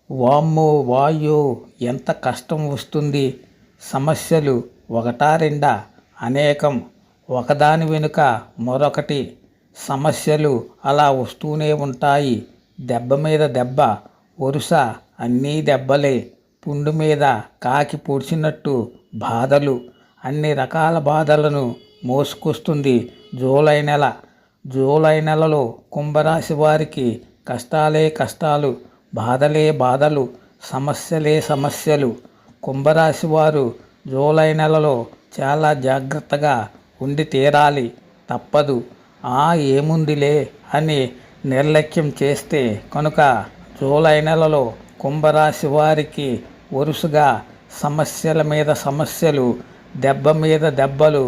వామ్మో వాయ్యో ఎంత కష్టం వస్తుంది. సమస్యలు ఒకటా రెండా, అనేకం, ఒకదాని వెనుక మరొకటి. సమస్యలు అలా వస్తూనే ఉంటాయి. దెబ్బ మీద దెబ్బ, వరుస అన్నీ దెబ్బలే. పుండు మీద కాకి పొడిచినట్టు బాధలు, అన్ని రకాల బాధలను మోసుకొస్తుంది జూలై నెల. జూలై నెలలో కుంభరాశి వారికి కష్టాలే కష్టాలు, బాధలే బాధలు, సమస్యలే సమస్యలు. కుంభరాశి వారు జూలై నెలలో చాలా జాగ్రత్తగా ఉండి తీరాలి. తప్పదు. ఏముందిలే అని నిర్లక్ష్యం చేస్తే కనుక జూలై నెలలో కుంభరాశి వారికి వరుసగా సమస్యల మీద సమస్యలు, దెబ్బ మీద దెబ్బలు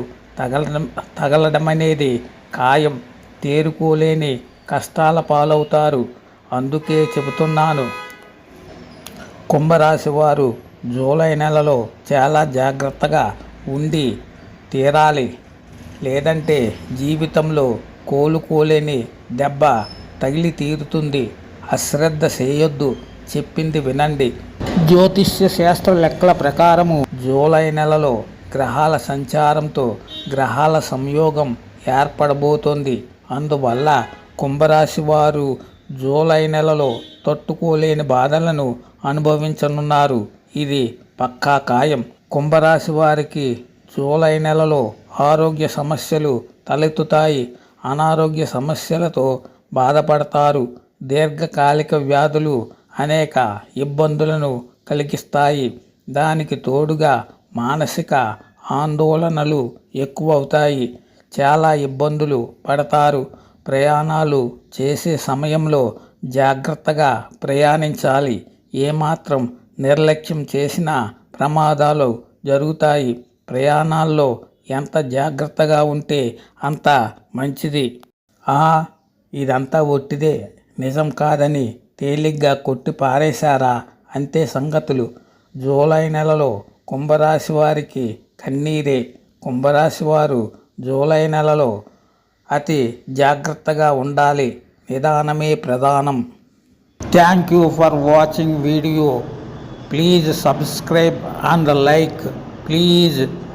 తగలడం అనేది ఖాయం. తేరుకోలేని కష్టాల పాలవుతారు. అందుకే చెబుతున్నాను, కుంభరాశి వారు జూలై నెలలో చాలా జాగ్రత్తగా ఉండి తీరాలి. లేదంటే జీవితంలో కోలుకోలేని దెబ్బ తగిలి తీరుతుంది. అశ్రద్ధ చేయొద్దు, చెప్పింది వినండి. జ్యోతిష్య శాస్త్ర లెక్కల ప్రకారము జూలై నెలలో గ్రహాల సంచారంతో గ్రహాల సంయోగం ఏర్పడబోతోంది. అందువల్ల కుంభరాశి వారు జూలై నెలలో తట్టుకోలేని బాధలను అనుభవించనున్నారు. ఇది పక్కా ఖాయం. కుంభరాశి వారికి జూలై నెలలో ఆరోగ్య సమస్యలు తలెత్తుతాయి. అనారోగ్య సమస్యలతో బాధపడతారు. దీర్ఘకాలిక వ్యాధులు అనేక ఇబ్బందులను కలిగిస్తాయి. దానికి తోడుగా మానసిక ఆందోళనలు ఎక్కువవుతాయి. చాలా ఇబ్బందులు పడతారు. ప్రయాణాలు చేసే సమయంలో జాగ్రత్తగా ప్రయాణించాలి. ఏమాత్రం నిర్లక్ష్యం చేసినా ప్రమాదాలు జరుగుతాయి. ప్రయాణాల్లో ఎంత జాగ్రత్తగా ఉంటే అంత మంచిది. ఇదంతా ఒట్టిదే, నిజం కాదని తేలిగ్గా కొట్టి పారేశారా? అంతే సంగతులు. జూలై నెలలో కుంభరాశి వారికి కన్నీరే. కుంభరాశి వారు జూలై నెలలో అతి జాగ్రత్తగా ఉండాలి. నిదానమే ప్రధానం. Thank you for watching video. Please subscribe and like. Please.